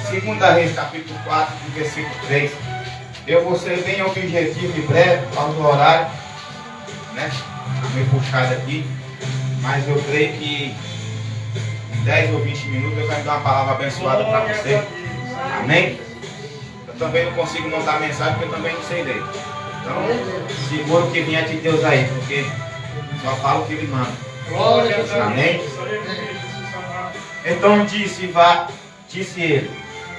Segunda Reis, capítulo 4, versículo 3. Eu vou ser bem objetivo e breve, ao horário, né? Meio puxado aqui, mas eu creio que em 10 ou 20 minutos eu vou dar uma palavra abençoada para você. Amém? Eu também não consigo montar a mensagem porque eu também não sei ler. Então, segura o que vier de Deus aí, porque só fala o que ele manda. Amém? Então disse ele,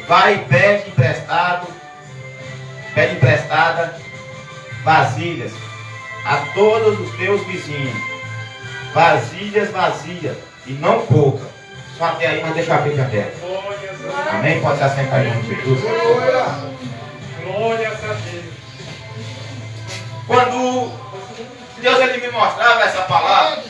vai e pede emprestada vasilhas a todos os teus vizinhos, vasilhas vazias e não pouca. Só até aí, mas deixa a Bíblia aberta. Amém? Pode se assentar em nome de Jesus. Glória a Deus. Quando Deus ele me mostrava essa palavra,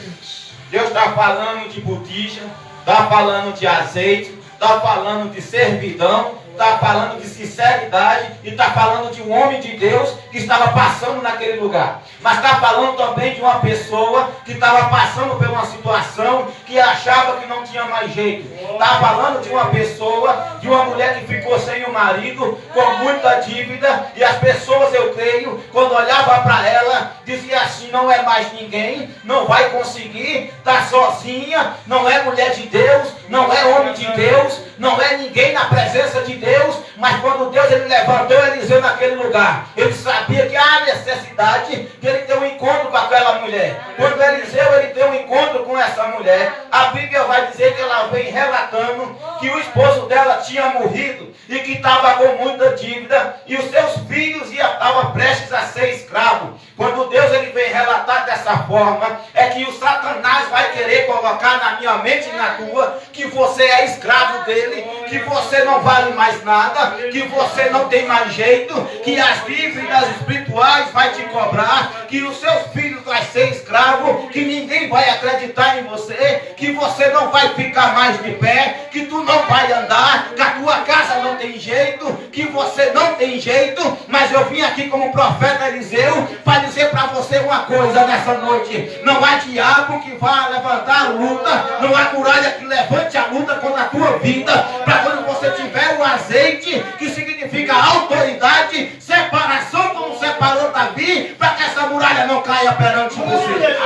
Deus está falando de botija, está falando de azeite, está falando de servidão, está falando de sinceridade e está falando de um homem de Deus que estava passando naquele lugar. Mas está falando também de uma pessoa que estava passando por uma situação que achava que não tinha mais jeito. Está falando de uma pessoa, de uma mulher que ficou sem o marido, com muita dívida, e as pessoas, eu creio, quando olhavam para ela, diziam assim, não é mais ninguém, não vai conseguir, está sozinha, não é mulher de Deus, não é homem de Deus, não é ninguém na presença de Deus. Mas quando Deus ele levantou Eliseu naquele lugar, ele sabia que há necessidade de ele ter um encontro com aquela mulher. Quando Eliseu ele tem um encontro com essa mulher, a Bíblia vai dizer que ela vem relatando que o esposo dela tinha morrido e que estava com muita dívida e os seus filhos estavam prestes a ser escravos. Quando Deus ele vem relatar dessa forma, é que o Satanás vai querer colocar na minha mente e na tua que você é escravo dele, que você não vale mais nada, que você não tem mais jeito, que as dívidas espirituais vai te cobrar, que os seus filhos vai ser escravo, que ninguém vai acreditar em você, que você não vai ficar mais de pé, que tu não vai andar, que a tua casa não tem jeito, que você não tem jeito. Mas eu vim aqui como profeta Eliseu para dizer para você uma coisa nessa noite: não há diabo que vá levantar a luta, não há muralha que levante a luta contra a tua vida, para quando você tiver o azeite, que significa autoridade, separação como separou Davi, para que essa muralha não caia perante você.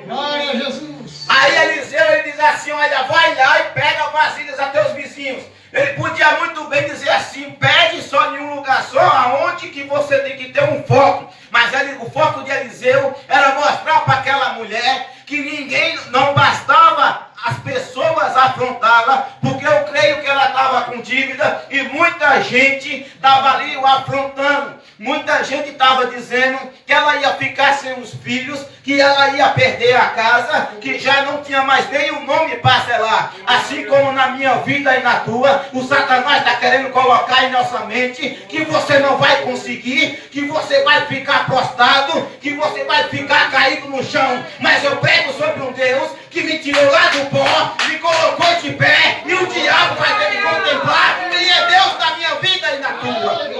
Glória a Jesus. Aí Eliseu ele diz assim, olha, vai lá e pega vasilhas a teus vizinhos. Ele podia muito bem dizer assim, pede só em um lugar só, aonde que você tem que ter um foco. Mas o foco de Eliseu era mostrar para aquela mulher que ninguém, não bastava as pessoas afrontá-la, porque eu creio que ela estava com dívida e muita gente estava ali o afrontando. Muita gente estava dizendo que ela ia ficar sem os filhos, que ela ia perder a casa, que já não tinha mais nem o nome para selar. Assim como na minha vida e na tua, o Satanás está querendo colocar em nossa mente que você não vai conseguir, que você vai ficar prostrado, que você vai ficar caído no chão. Mas eu prego sobre um Deus que me tirou lá do pó, me colocou de pé, e o diabo vai ter que contemplar quem é Deus na minha vida e na tua.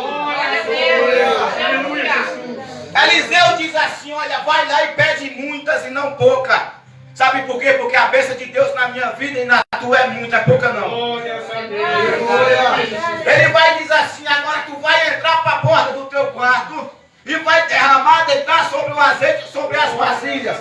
Eliseu diz assim, olha, vai lá e pede muitas e não pouca. Sabe por quê? Porque a bênção de Deus na minha vida e na tua é muita, é pouca não. Ele vai dizer assim, agora tu vai entrar para a porta do teu quarto e vai derramar, deitar sobre o azeite, sobre as vasilhas.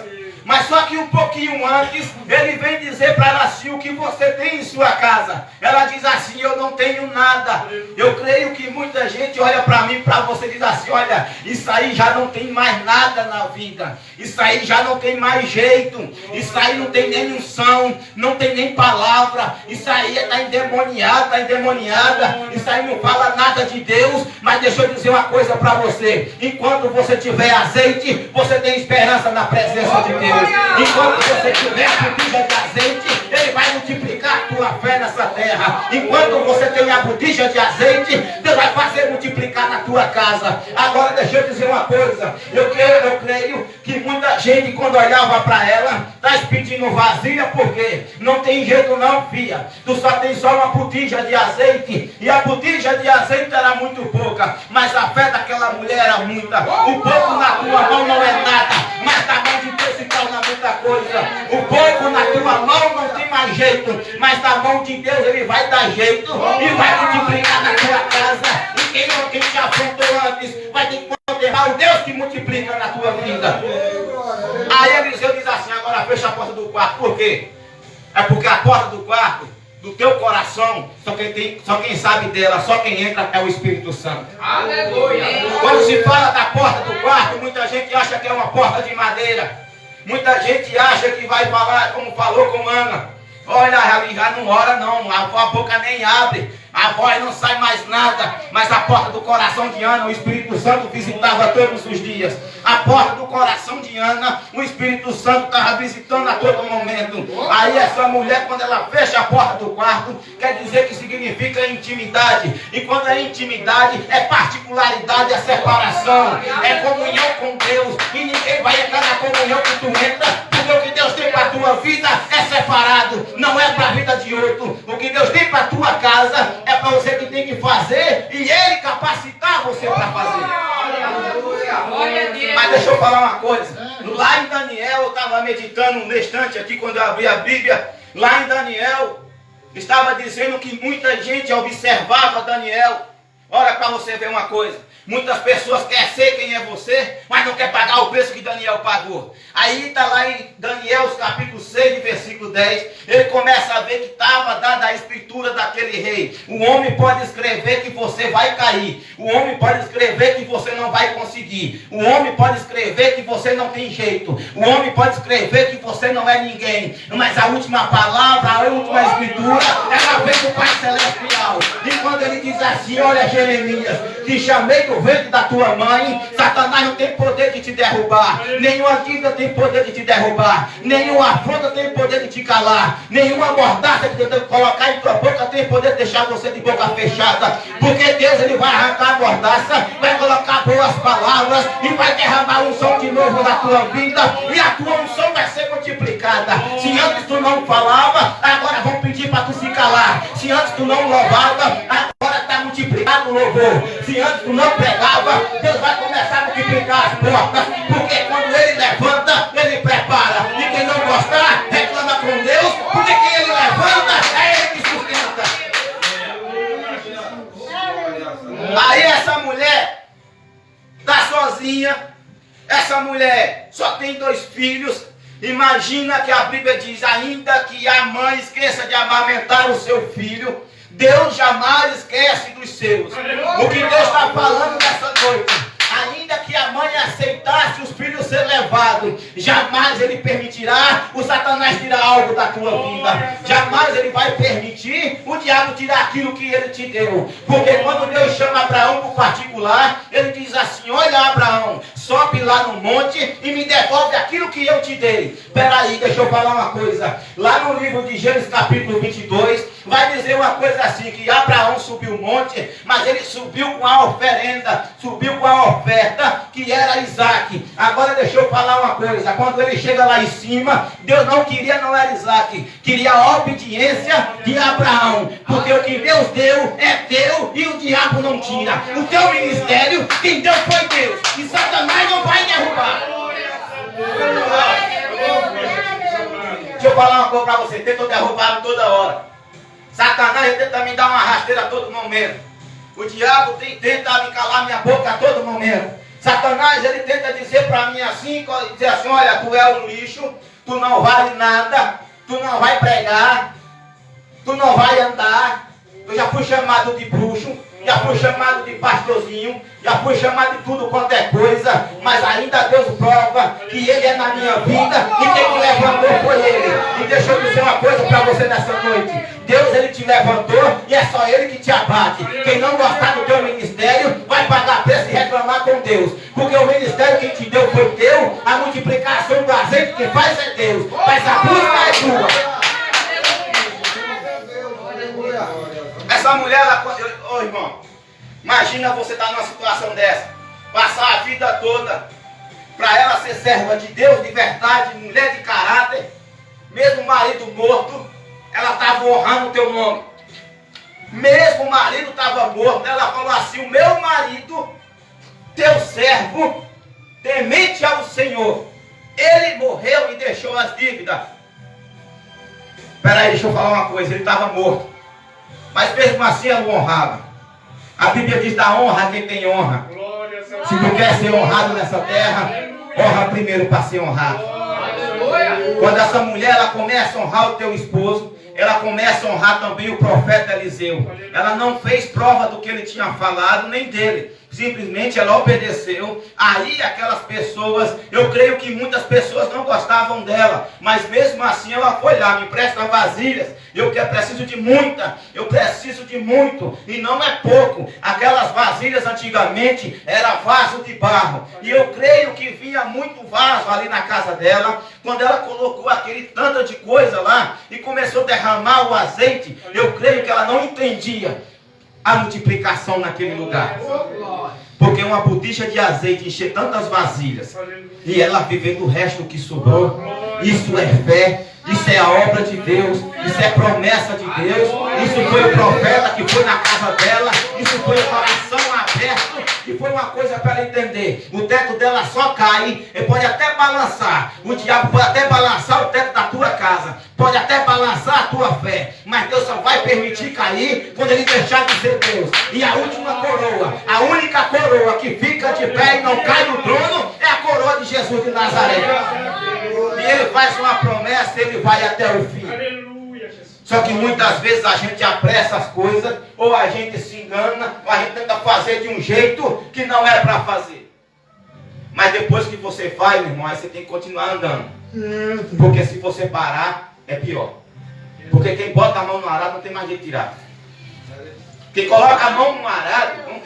Mas só que um pouquinho antes, ele vem dizer para ela assim, o que você tem em sua casa. Ela diz assim, eu não tenho nada. Eu creio que muita gente olha para mim, para você, diz assim, olha, isso aí já não tem mais nada na vida. Isso aí já não tem mais jeito. Isso aí não tem nem unção, não tem nem palavra. Isso aí está endemoniado, está endemoniada. Isso aí não fala nada de Deus. Mas deixa eu dizer uma coisa para você. Enquanto você tiver azeite, você tem esperança na presença de Deus. Enquanto você tiver a botija de azeite, Ele vai multiplicar a tua fé nessa terra. Enquanto você tem a botija de azeite, Deus vai fazer multiplicar na tua casa. Agora deixa eu dizer uma coisa. Eu creio que muita gente, quando olhava para ela, está pedindo vasilha, porque não tem jeito não, filha. Tu só tem só uma botija de azeite, e a botija de azeite era muito pouca, mas a fé daquela mulher era muita. O pouco na tua mão não é nada, mas da mão de Deus então na jeito, mas na mão de Deus ele vai dar jeito e vai multiplicar na tua casa. E quem te afrontou antes vai ter que contemplar o Deus que multiplica na tua vida. Aí Eliseu diz assim: agora fecha a porta do quarto. Por quê? É porque a porta do quarto, do teu coração, só quem sabe dela, só quem entra é o Espírito Santo. Aleluia. Quando se fala da porta do quarto, muita gente acha que é uma porta de madeira. Muita gente acha que vai falar como falou com Ana. Olha, ali já não ora não, a boca nem abre, a voz não sai mais nada. Mas a porta do coração de Ana, o Espírito Santo visitava todos os dias. A porta do coração de Ana, o Espírito Santo estava visitando a todo momento. Aí essa mulher, quando ela fecha a porta do quarto, quer dizer que significa intimidade. E quando é intimidade, é particularidade, é separação, é comunhão com Deus. E ninguém vai entrar na comunhão que tu entra, porque o que Deus tem para a tua vida é separado, não é para a vida de outro. O que Deus tem para a tua casa é para você que tem que fazer e Ele capacitar você para fazer. Mas deixa eu falar uma coisa. Lá em Daniel, eu estava meditando um instante aqui quando eu abri a Bíblia. Lá em Daniel, estava dizendo que muita gente observava Daniel. Olha para você ver uma coisa. Muitas pessoas querem ser quem é você, mas não quer pagar o preço que Daniel pagou. Aí está lá em Daniel, capítulo 6, versículo 10. Ele começa a ver que estava dada a escritura daquele rei. O homem pode escrever que você vai cair. O homem pode escrever que você não vai conseguir. O homem pode escrever que você não tem jeito. O homem pode escrever que você não é ninguém. Mas a última palavra, a última escritura, ela vem do Pai Celestial. E quando ele diz assim: olha, Jeremias, te chamei do ventre da tua mãe, Satanás não tem poder de te derrubar, nenhuma dívida tem poder de te derrubar, nenhuma afronta tem poder de te calar, nenhuma mordaça que tenta colocar em tua boca tem poder de deixar você de boca fechada, porque Deus ele vai arrancar a mordaça, vai colocar boas palavras e vai derramar um som de novo na tua vida, e a tua unção vai ser multiplicada. Se antes tu não falava, agora vão pedir para tu se calar. Se antes tu não louvava, agora está multiplicado o louvor. Se antes tu não pregava, Deus vai começar a multiplicar as portas, porque quando Ele levanta, Ele prepara. E quem não gostar, reclama com Deus, porque quem Ele levanta, é Ele que sustenta. Aí essa mulher está sozinha, essa mulher só tem 2 filhos. Imagina que a Bíblia diz: ainda que a mãe esqueça de amamentar o seu filho, Deus jamais esquece dos seus. O que Deus está falando nessa noite, ainda que a mãe aceitasse os filhos ser levados, jamais Ele permitirá o Satanás tirar algo da tua vida. Jamais Ele vai permitir o diabo tirar aquilo que Ele te deu. Porque quando Deus chama Abraão por particular, Ele diz assim: olha, Abraão, sobe lá no monte e me devolve aquilo que eu te dei. Espera aí, deixa eu falar uma coisa. Lá no livro de Gênesis capítulo 22, vai dizer uma coisa assim, que Abraão subiu o monte, mas ele subiu com a oferenda, subiu com a oferta, que era Isaac. Agora deixa eu falar uma coisa, quando ele chega lá em cima, Deus não queria, não era Isaac, queria a obediência de Abraão, porque o que Deus deu é teu e o diabo não tira. O teu ministério, quem deu foi Deus, e Satanás não vai derrubar. Deixa eu falar uma coisa para você, tenta derrubar toda hora. Satanás tenta me dar uma rasteira a todo momento. O diabo tenta me calar minha boca a todo momento. Satanás ele tenta dizer para mim assim, dizer assim: olha, tu é um lixo, tu não vale nada, tu não vai pregar, tu não vai andar. Eu já fui chamado de bruxo, já fui chamado de pastorzinho, já fui chamado de tudo quanto é coisa, mas ainda Deus prova que Ele é na minha vida e quem me levantou foi Ele. E deixa eu dizer uma coisa para você nessa noite: Deus ele te levantou e é só Ele que te abate. Quem não gostar do teu ministério vai pagar preço e reclamar com Deus, porque o ministério que te deu foi teu, a multiplicação do azeite que faz é Deus, mas a busca é tua. Essa mulher, ô irmão, imagina você estar numa situação dessa, passar a vida toda para ela ser serva de Deus de verdade, mulher de caráter, mesmo o marido morto, ela estava honrando o teu nome. Mesmo o marido estava morto, ela falou assim: o meu marido, teu servo, temente ao Senhor, ele morreu e deixou as dívidas. Peraí, deixa eu falar uma coisa. Ele estava morto. Mas mesmo assim ela o honrava. A Bíblia diz: dá honra a quem tem honra. Se tu quer ser honrado nessa terra, honra primeiro para ser honrado. Quando essa mulher ela começa a honrar o teu esposo, ela começa a honrar também o profeta Eliseu. Ela não fez prova do que ele tinha falado, nem dele. Simplesmente ela obedeceu. Aí aquelas pessoas, eu creio que muitas pessoas não gostavam dela, mas mesmo assim ela foi lá: me empresta vasilhas, eu preciso de muita, eu preciso de muito, e não é pouco. Aquelas vasilhas antigamente era vaso de barro, e eu creio que vinha muito vaso ali na casa dela. Quando ela colocou aquele tanto de coisa lá e começou a derramar o azeite, eu creio que ela não entendia a multiplicação naquele lugar. Porque uma botija de azeite encher tantas vasilhas e ela viver do resto que sobrou, isso é fé, isso é a obra de Deus, isso é promessa de Deus. Isso foi o profeta que foi na casa dela, isso foi uma missão aberta, e foi uma coisa para ela entender: o teto dela só cai, ele pode até balançar, o diabo pode até balançar o teto da tua casa, pode até balançar a tua fé, mas Deus só vai permitir cair quando ele deixar de ser Deus. E a última coroa, a única coroa que fica de pé e não cai do trono, é a coroa de Jesus de Nazaré. E ele faz uma promessa, ele vai até o fim. Só que muitas vezes a gente apressa as coisas, ou a gente se engana, ou a gente tenta fazer de um jeito que não é para fazer. Mas depois que você faz, meu irmão, aí você tem que continuar andando. Porque se você parar, é pior. Porque quem bota a mão no arado não tem mais jeito de tirar. Quem coloca a mão no arado não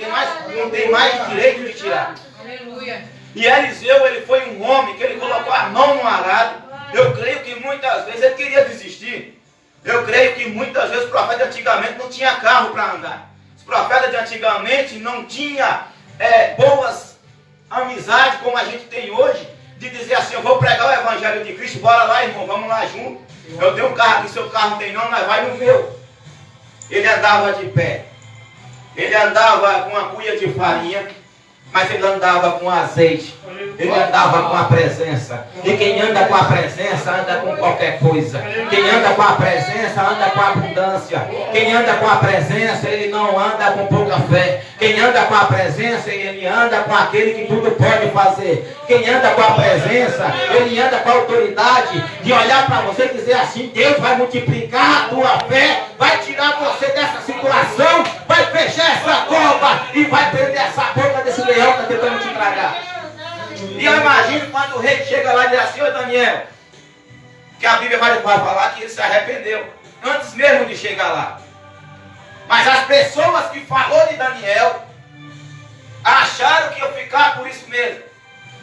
tem mais direito de tirar. Aleluia. E Eliseu, ele foi um homem que ele colocou a mão no arado. Eu creio que muitas vezes ele queria desistir. Eu creio que muitas vezes os profetas de antigamente não tinham carro para andar. Os profetas de antigamente não tinham boas amizades como a gente tem hoje, de dizer assim: eu vou pregar o evangelho de Cristo, bora lá, irmão, vamos lá junto. Eu tenho um carro aqui, seu carro não tem não, nós vai no meu. Ele andava de pé. Ele andava com uma cuia de farinha, mas ele andava com azeite. Ele andava com a presença. E quem anda com a presença anda com qualquer coisa. Quem anda com a presença anda com abundância. Quem anda com a presença, ele não anda com pouca fé. Quem anda com a presença, ele anda com aquele que tudo pode fazer. Quem anda com a presença, ele anda com a autoridade de olhar para você e dizer assim: Deus vai multiplicar a tua fé, vai tirar você dessa situação, vai fechar essa cova e vai prender essa boca desse leão que está tentando te tragar. E eu imagino quando o rei chega lá e diz assim: ô Daniel, que a Bíblia vai falar que ele se arrependeu antes mesmo de chegar lá. Mas as pessoas que falou de Daniel acharam que ia ficar por isso mesmo.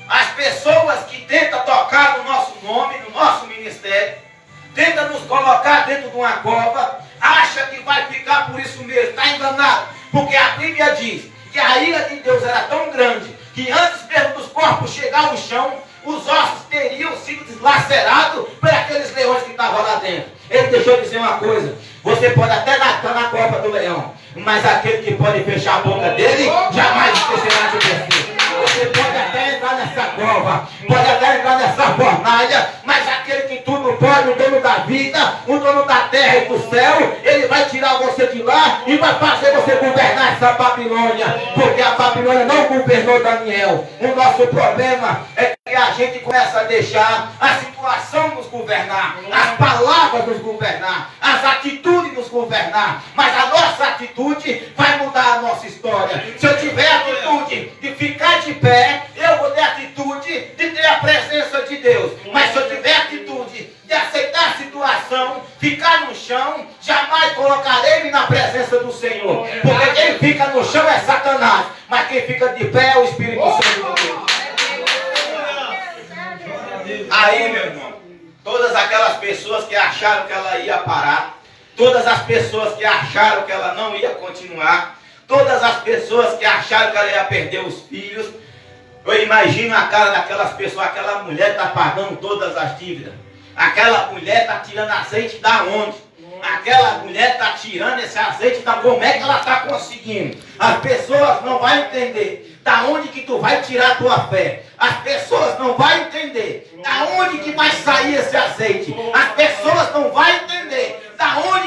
As pessoas que tentam tocar no nosso nome, no nosso ministério, tentam nos colocar dentro de uma cova, acham que vai ficar por isso mesmo. Está enganado. Porque a Bíblia diz que a ira de Deus era tão grande que antes mesmo dos corpos chegar ao chão, os ossos teriam sido deslacerados por aqueles leões que estavam lá dentro. Ele deixou de dizer uma coisa: você pode até estar na copa do leão, mas aquele que pode fechar a boca dele jamais esquecerá de você. Você pode até entrar nessa cova, pode até entrar nessa fornalha, mas aquele que tudo pode, o dono da vida, o dono da terra e do céu, ele vai tirar você de lá e vai fazer você governar essa Babilônia. Porque a Babilônia não governou Daniel. O nosso problema é que a gente começa a deixar a situação nos governar, as palavras nos governar, as atitudes nos governar, mas a nossa atitude vai mudar a nossa história. Se eu tiver a atitude de ficar de pé, eu vou ter a atitude de ter a presença de Deus. Mas se eu tiver a atitude de aceitar a situação, ficar no chão, jamais colocarei-me na presença do Senhor. Porque quem fica no chão é Satanás, mas quem fica de pé é o Espírito Santo de Deus. Aí, meu irmão, todas aquelas pessoas que acharam que ela ia parar, todas as pessoas que acharam que ela não ia continuar, todas as pessoas que acharam que ela ia perder os filhos, eu imagino a cara daquelas pessoas: aquela mulher está pagando todas as dívidas, aquela mulher está tirando azeite da onde? Aquela mulher está tirando esse azeite da como é que ela está conseguindo? As pessoas não vão entender da onde que tu vai tirar a tua fé. As pessoas não vão entender da onde que vai sair esse azeite. As pessoas não vão entender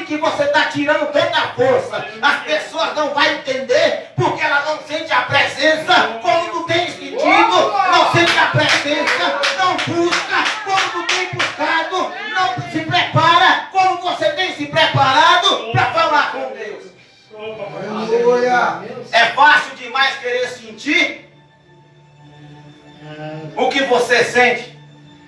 que você está tirando tanta força. As pessoas não vão entender porque ela não sente a presença. Quando tu tem sentido, não sente a presença, não busca. Quando tu tem buscado, não se prepara. Quando você tem se preparado para falar com Deus. É fácil demais querer sentir o que você sente.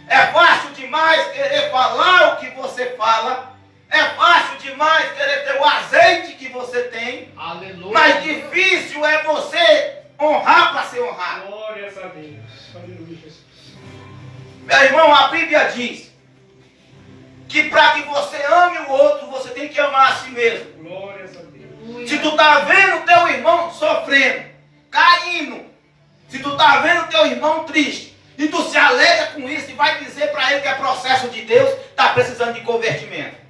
É fácil demais querer falar o que você fala. É fácil demais querer ter o azeite que você tem. Aleluia. Mas difícil é você honrar para ser honrado. Glória a Deus. Aleluia. Meu irmão, a Bíblia diz que para que você ame o outro, você tem que amar a si mesmo. Glória a Deus. Se tu está vendo teu irmão sofrendo, caindo, se tu está vendo teu irmão triste, e tu se alegra com isso e vai dizer para ele que é processo de Deus, está precisando de convertimento.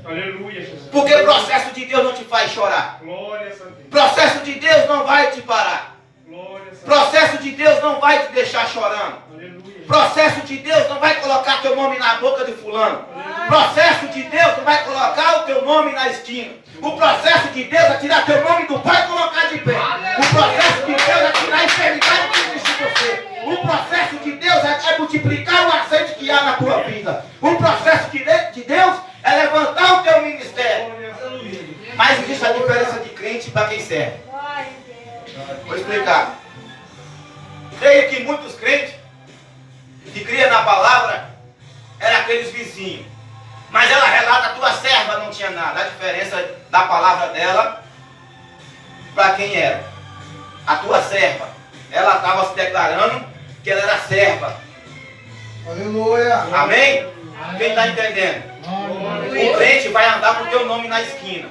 Aleluia, Jesus. Porque o processo de Deus não te faz chorar. Glória a Deus. Processo de Deus não vai te parar. Glória a Deus. Processo de Deus não vai te deixar chorando. Aleluia. Processo de Deus não vai colocar teu nome na boca de fulano. Aleluia. Processo de Deus não vai colocar o teu nome na esquina. O processo de Deus é tirar teu nome do Pai e colocar de pé. Aleluia. O processo de Deus é tirar a enfermidade que existe em você. O processo de Deus é multiplicar o azeite que há na tua vida. O processo de Deus é levantar o teu ministério. Mas existe a diferença de crente para quem serve. Vou explicar. Creio que muitos crentes que criam na palavra eram aqueles vizinhos. Mas ela relata a tua serva não tinha nada. A diferença da palavra dela para quem era. A tua serva. Ela estava se declarando que ela era serva. Aleluia. Amém? Quem está entendendo? O crente vai andar com o teu nome na esquina.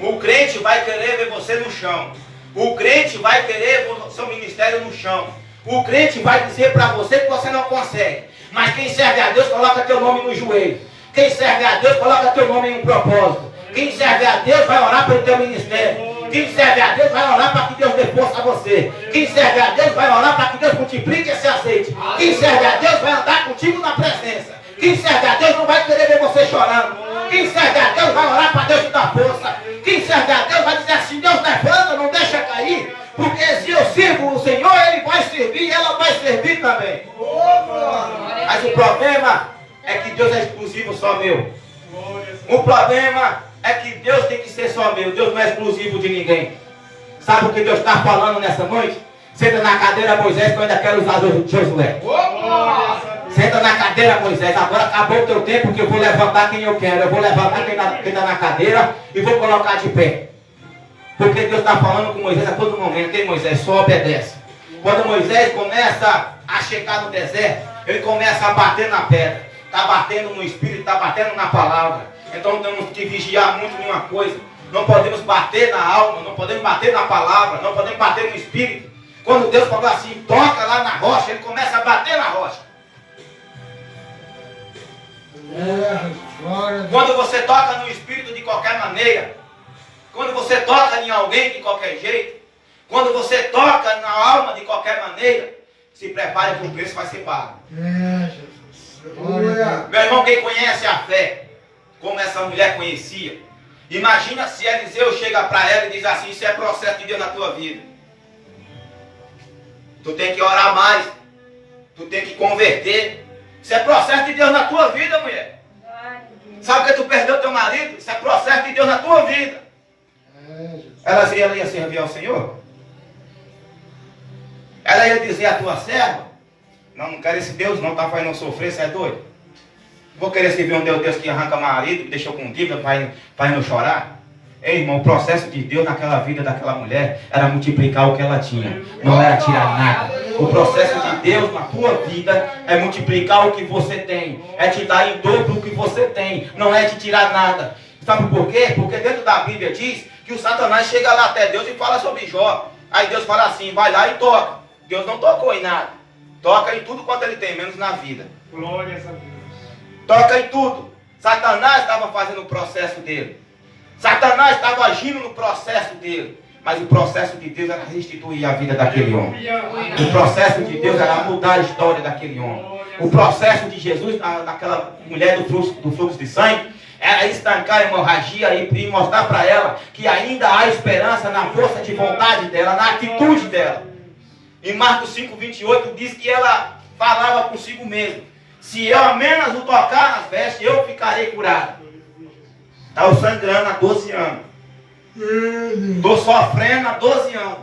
O crente vai querer ver você no chão. O crente vai querer ver o seu ministério no chão. O crente vai dizer para você que você não consegue. Mas quem serve a Deus coloca teu nome no joelho. Quem serve a Deus coloca teu nome em um propósito. Quem serve a Deus vai orar pelo teu ministério. Quem serve a Deus vai orar para que Deus dê força a você. Quem serve a Deus vai orar para que Deus multiplique esse azeite. Quem serve a Deus vai andar contigo na presença. Quem serve a Deus não vai querer ver você chorando. Quem serve a Deus vai orar para Deus te dar força. Quem serve a Deus vai dizer assim: Deus levanta, não deixa cair. Porque se eu sirvo o Senhor, Ele vai servir e ela vai servir também. Mas o problema é que Deus é exclusivo só meu. O problema é que Deus tem que ser só meu. Deus não é exclusivo de ninguém. Sabe o que Deus está falando nessa noite? Senta na cadeira, Moisés, que eu ainda quero usar Josué. Senta na cadeira, Moisés. Agora acabou o teu tempo, que eu vou levantar quem eu quero. Eu vou levantar quem está na cadeira e vou colocar de pé. Porque Deus está falando com Moisés a todo momento. Hein, Moisés? Só obedece. Quando Moisés começa a chegar no deserto, ele começa a bater na pedra. Está batendo no Espírito, está batendo na palavra. Então temos que vigiar muito em uma coisa. Não podemos bater na alma, não podemos bater na palavra, não podemos bater no Espírito. Quando Deus falou assim, toca lá na rocha, ele começa a bater na rocha. Quando você toca no Espírito de qualquer maneira, quando você toca em alguém de qualquer jeito, quando você toca na alma de qualquer maneira, se prepare porque o preço vai ser pago. Meu irmão, quem conhece a fé, como essa mulher conhecia, imagina se Eliseu chega para ela e diz assim: isso é processo de Deus na tua vida. Tu tem que orar mais. Tu tem que converter. Isso é processo de Deus na tua vida, mulher. Sabe que tu perdeu teu marido? Isso é processo de Deus na tua vida. Ela ia servir ao Senhor? Ela ia dizer à tua serva: não quero esse Deus não, tá fazendo sofrer, você é doido? Vou querer servir um Deus que arranca marido, que deixou com dívida para não chorar? Ei, irmão, o processo de Deus naquela vida daquela mulher era multiplicar o que ela tinha, não era tirar nada. O processo de Deus na tua vida é multiplicar o que você tem, é te dar em dobro o que você tem, não é te tirar nada. Sabe por quê? Porque dentro da Bíblia diz que o Satanás chega lá até Deus e fala sobre Jó. Aí Deus fala assim: vai lá e toca. Deus não tocou em nada. Toca em tudo quanto ele tem, menos na vida. Glória a Deus. Toca em tudo. Satanás estava fazendo o processo dele. Satanás estava agindo no processo dele. Mas o processo de Deus era restituir a vida daquele homem. O processo de Deus era mudar a história daquele homem. O processo de Jesus, naquela mulher do fluxo de sangue, era estancar a hemorragia e mostrar para ela que ainda há esperança na força de vontade dela, na atitude dela. Em Marcos 5:28 diz que ela falava consigo mesmo: se eu apenas o tocar nas vestes, eu ficarei curado. Estava sangrando há 12 anos. Estou sofrendo há 12 anos.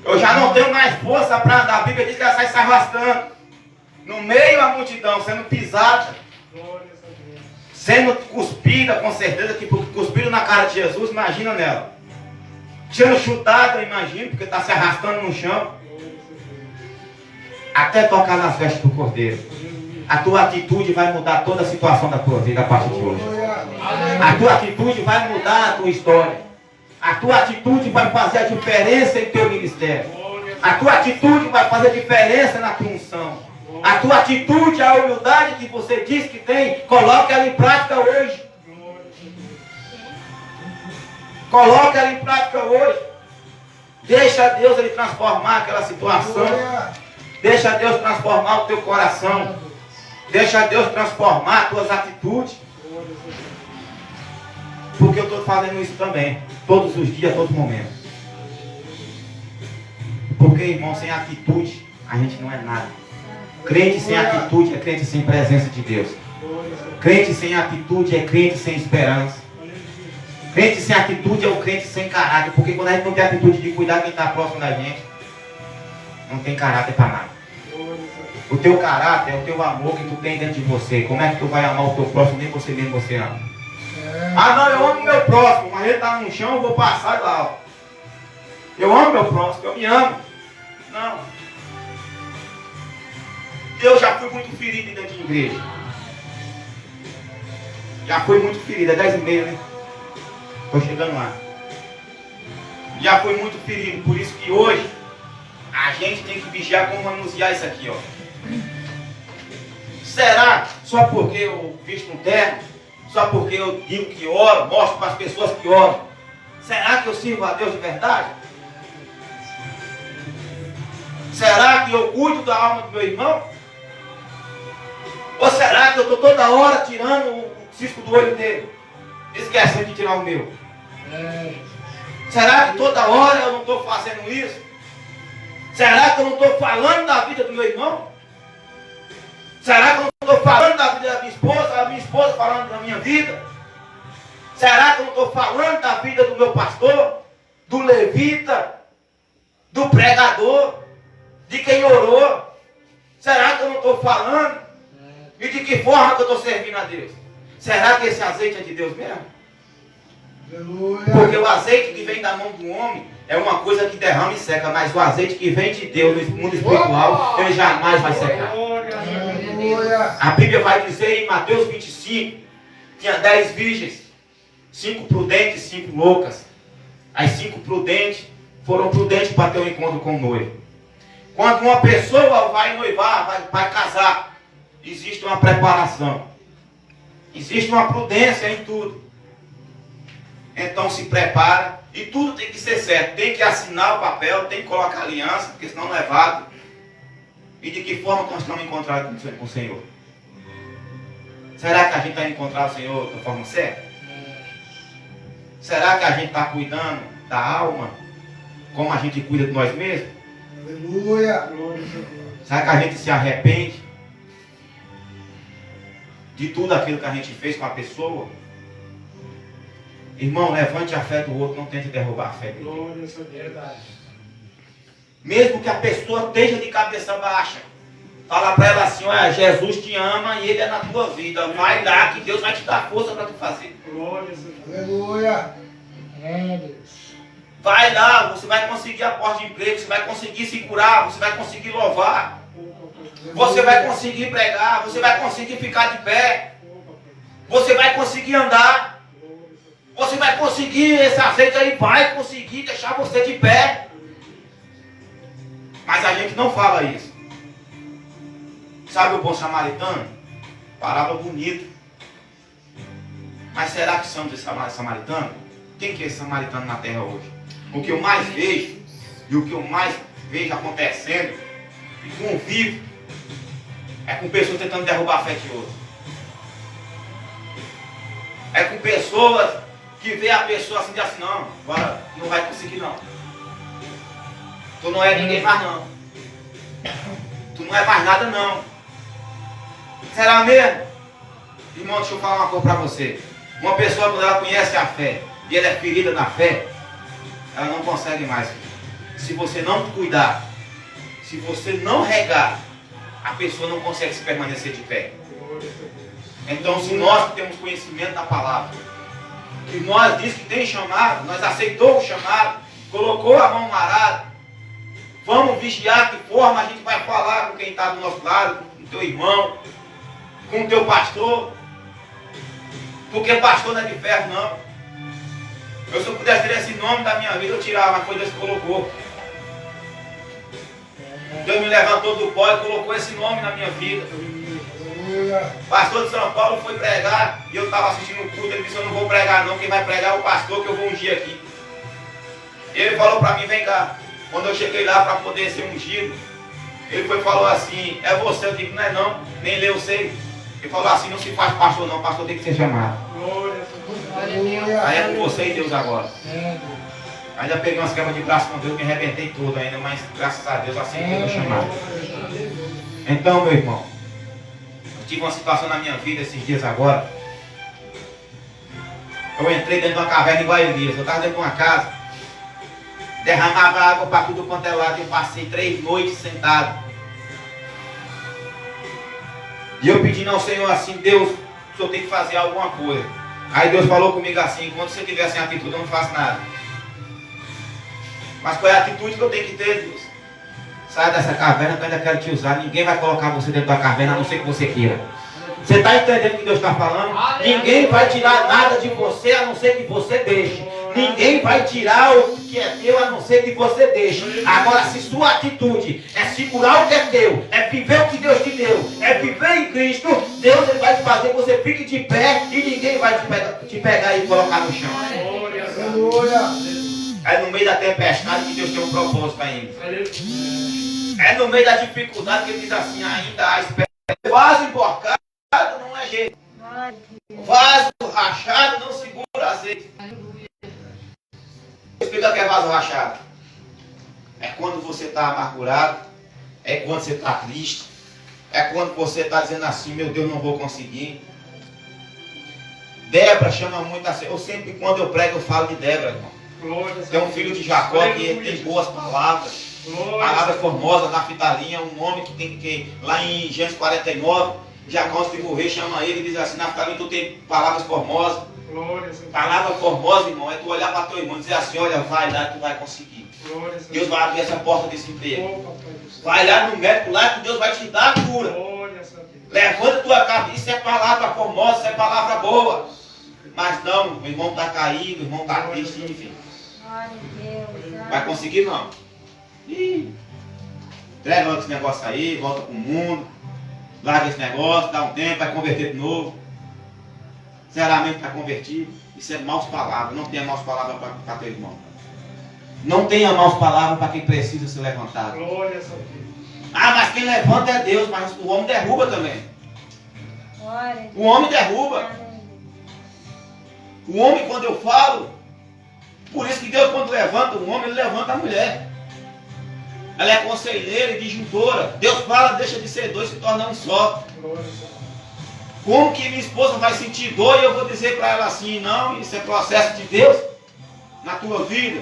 Eu já não tenho mais força para andar. A Bíblia diz que ela sai se arrastando no meio da multidão, sendo pisada, sendo cuspida, com certeza, que cuspiram na cara de Jesus, imagina nela. Sendo chutada, eu imagino, porque está se arrastando no chão. Até tocar nas vestes do Cordeiro. A tua atitude vai mudar toda a situação da tua vida a partir de hoje. A tua atitude vai mudar a tua história. A tua atitude vai fazer a diferença em teu ministério. A tua atitude vai fazer a diferença na tua unção. A tua atitude, a humildade que você diz que tem, coloque ela em prática hoje. Coloque ela em prática hoje. Deixa Deus ele transformar aquela situação. Deixa Deus transformar o teu coração. Deixa Deus transformar as tuas atitudes. Porque eu estou fazendo isso também. Todos os dias, todos os momentos. Porque, irmão, sem atitude, a gente não é nada. Crente sem atitude é crente sem presença de Deus. Crente sem atitude é crente sem esperança. Crente sem atitude é o crente sem caráter. Porque quando a gente não tem atitude de cuidar quem está próximo da gente, não tem caráter para nada. O teu caráter é o teu amor que tu tem dentro de você. Como é que tu vai amar o teu próximo, nem você mesmo você ama? Ah não, eu amo o meu próximo, mas ele está no chão, eu vou passar lá. Ó. Eu amo meu próximo, eu me amo. Não. Eu já fui muito ferido dentro de igreja. Já fui muito ferido, é 10h30, né? Estou chegando lá. Já fui muito ferido, por isso que hoje a gente tem que vigiar como manusear isso aqui, ó. Será só porque eu visto um terno? Só porque eu digo que oro, mostro para as pessoas que oram? Será que eu sirvo a Deus de verdade? Será que eu cuido da alma do meu irmão? Ou será que eu estou toda hora tirando o cisco do olho dele, esquecendo de tirar o meu? Será que toda hora eu não estou fazendo isso? Será que eu não estou falando da vida do meu irmão? Será que eu não estou falando da vida da minha esposa, a minha esposa falando da minha vida? Será que eu não estou falando da vida do meu pastor, do levita, do pregador, de quem orou? Será que eu não estou falando? E de que forma que eu estou servindo a Deus? Será que esse azeite é de Deus mesmo? Aleluia. Porque o azeite que vem da mão do homem é uma coisa que derrama e seca, mas o azeite que vem de Deus no mundo espiritual, ele jamais vai secar. A Bíblia vai dizer em Mateus 25, tinha 10 virgens, 5 prudentes e 5 loucas. As 5 prudentes foram prudentes para ter um encontro com o noivo. Quando uma pessoa vai noivar, vai casar, existe uma preparação. Existe uma prudência em tudo. Então se prepara e tudo tem que ser certo. Tem que assinar o papel, tem que colocar aliança, porque senão não é válido. E de que forma nós estamos encontrados com o Senhor? Será que a gente vai encontrar o Senhor da forma certa? Será que a gente está cuidando da alma como a gente cuida de nós mesmos? Aleluia! Será que a gente se arrepende de tudo aquilo que a gente fez com a pessoa? Irmão, levante a fé do outro, não tente derrubar a fé dele. Mesmo que a pessoa esteja de cabeça baixa, fala para ela assim: olha, Jesus te ama e Ele é na tua vida. Vai lá que Deus vai te dar força para tu fazer. Aleluia. Vai lá, você vai conseguir a porta de emprego, você vai conseguir se curar, você vai conseguir louvar, você vai conseguir pregar, você vai conseguir ficar de pé, você vai conseguir andar, você vai conseguir, esse azeite aí vai conseguir deixar você de pé. Mas a gente não fala isso. Sabe o bom samaritano? Palavra bonita. Mas será que somos esse samaritano? Quem que é esse samaritano na terra hoje? O que eu mais vejo, e o que eu mais vejo acontecendo, e convivo, é com pessoas tentando derrubar a fé de outros. É com pessoas que vê a pessoa assim, diz assim, não, agora não vai conseguir não. Tu não é ninguém mais não. Tu não é mais nada não. Será mesmo? Irmão, deixa eu falar uma coisa para você. Uma pessoa, quando ela conhece a fé e ela é ferida na fé, ela não consegue mais. Se você não cuidar, se você não regar, a pessoa não consegue se permanecer de pé. Então, se nós que temos conhecimento da palavra, que nós diz que tem chamado, nós aceitou o chamado, colocou a mão no arado, vamos vigiar que forma a gente vai falar com quem está do nosso lado, com o teu irmão, com o teu pastor. Porque pastor não é de ferro, não. Eu, se eu pudesse ter esse nome da minha vida, eu tirava, mas foi Deus que colocou. Deus me levantou do pó e colocou esse nome na minha vida. Pastor de São Paulo foi pregar e eu estava assistindo o culto. Ele disse, eu não vou pregar não, quem vai pregar é o pastor que eu vou ungir aqui. Ele falou para mim, vem cá. Quando eu cheguei lá para poder ser ungido, ele falou assim, é você? Eu digo, não é não, nem leu, eu sei. Ele falou assim, não se faz pastor não, pastor tem que ser chamado. Aí é com você e Deus agora. Ainda peguei umas quebras de braço com Deus, me arrebentei todo ainda, mas graças a Deus aceitei o chamado. Então, meu irmão, eu tive uma situação na minha vida esses dias agora. Eu entrei dentro de uma caverna igual a Elias. Eu estava dentro de uma casa, derramava água para tudo quanto é lado. Eu passei 3 noites sentado. E eu pedindo ao Senhor assim, Deus, o Senhor tem que fazer alguma coisa. Aí Deus falou comigo assim, quando você tiver sem atitude, eu não faço nada. Mas qual é a atitude que eu tenho que ter, Deus? Sai dessa caverna que eu ainda quero te usar. Ninguém vai colocar você dentro da caverna, a não ser que você queira. Você está entendendo o que Deus está falando? Ninguém vai tirar nada de você, a não ser que você deixe. Ninguém vai tirar o que é teu, a não ser que você deixe. Agora, se sua atitude é segurar o que é teu, é viver o que Deus te deu, é viver em Cristo, Deus ele vai te fazer que você fique de pé e ninguém vai te pegar e colocar no chão. É no meio da tempestade que Deus tem um propósito ainda. É no meio da dificuldade que ele diz assim, ainda há esperança. Vaso emborcado não é jeito. Vaso rachado não segura azeite. Explica o que é vaso rachado. É quando você está amargurado. É quando você está triste. É quando você está dizendo assim, meu Deus, não vou conseguir. Débora chama muito assim. Eu sempre, quando eu prego, eu falo de Débora, irmão. Tem um filho de Jacó que tem boas palavras. Palavra formosa, Naftalinha, um nome que tem que, lá em Gênesis 49, Jacó antes de morrer chama ele e diz assim, Naftalinha, tu tem palavras formosas. Palavra formosa, irmão, é tu olhar para teu irmão e dizer assim, olha, vai lá que tu vai conseguir. Deus vai abrir essa porta desse emprego. Vai lá no médico lá que Deus vai te dar a cura. Levanta tua cabeça, isso é palavra formosa, isso é palavra boa. Mas não, o irmão está caído, o irmão está triste, enfim. Vai conseguir não. Entrega logo esse negócio aí, volta pro mundo, larga esse negócio, dá um tempo, vai converter de novo. Sinceramente está convertido. Isso é maus palavras. Não tenha maus palavras para teu irmão. Não tenha maus palavras para quem precisa ser levantado. Ah, mas quem levanta é Deus, mas o homem derruba também. O homem derruba. O homem, quando eu falo, por isso que Deus, quando levanta o homem, ele levanta a mulher. Ela é conselheira e disjuntora. Deus fala, deixa de ser dois, se torna um só. Como que minha esposa vai sentir dor e eu vou dizer para ela assim, não, isso é processo de Deus na tua vida?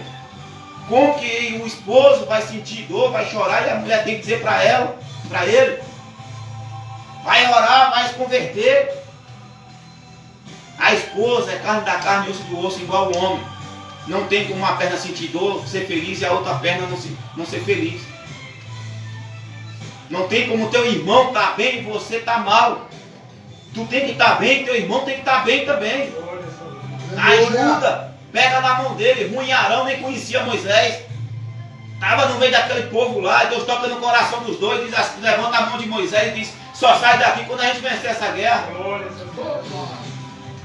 Como que o esposo vai sentir dor, vai chorar e a mulher tem que dizer para ela, para ele, vai orar, vai se converter? A esposa é carne da carne e osso do osso, igual o homem. Não tem como uma perna sentir dor, ser feliz e a outra perna não ser feliz. Não tem como teu irmão estar bem e você estar mal. Tu tem que estar bem, teu irmão tem que estar bem também. Ajuda, pega na mão dele. Ruim Arão nem conhecia Moisés. Estava no meio daquele povo lá, e Deus toca no coração dos dois, diz assim, levanta a mão de Moisés e diz, só sai daqui quando a gente vencer essa guerra.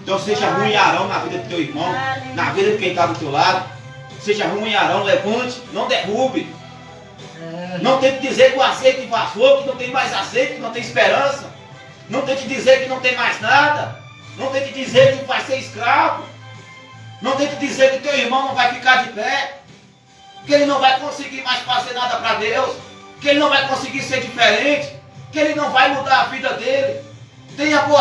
Então seja ruim Arão na vida do teu irmão, na vida de quem está do teu lado. Seja ruim Arão, levante, não derrube. Não tem que dizer que o azeite vazou, que não tem mais azeite, que não tem esperança. Não tem que dizer que não tem mais nada. Não tente dizer que vai ser escravo. Não tente dizer que teu irmão não vai ficar de pé. Que ele não vai conseguir mais fazer nada para Deus. Que ele não vai conseguir ser diferente. Que ele não vai mudar a vida dele. Tenha boa